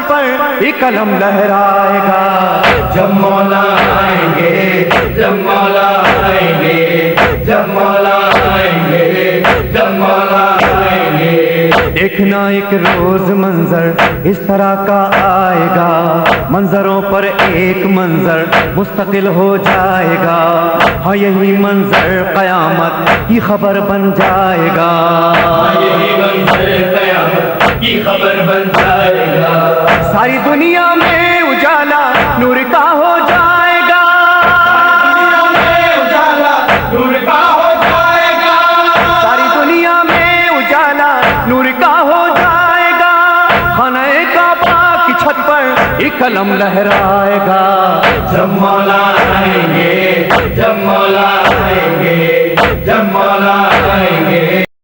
پر ایک قلم لہرائے گا. جب مولا آئیں گے، جب مولا آئیں گے، جب مولا آئیں گے، جب مولا آئیں گے. دیکھنا ایک روز منظر اس طرح کا آئے گا، منظروں پر ایک منظر مستقل ہو جائے گا. ہاں یہی منظر قیامت کی خبر بن جائے گا. یہی منظر قیامت کی خبر بن جائے گا. ساری دنیا میں اجالا نور کا ہو جائے گا. اجالا نور کا ہو جائے گا. ساری دنیا میں اجالا نور کا ہو جائے گا. خانہ کعبہ کی چھت پر ایک قلم لہرائے گا. جب مولا آئیں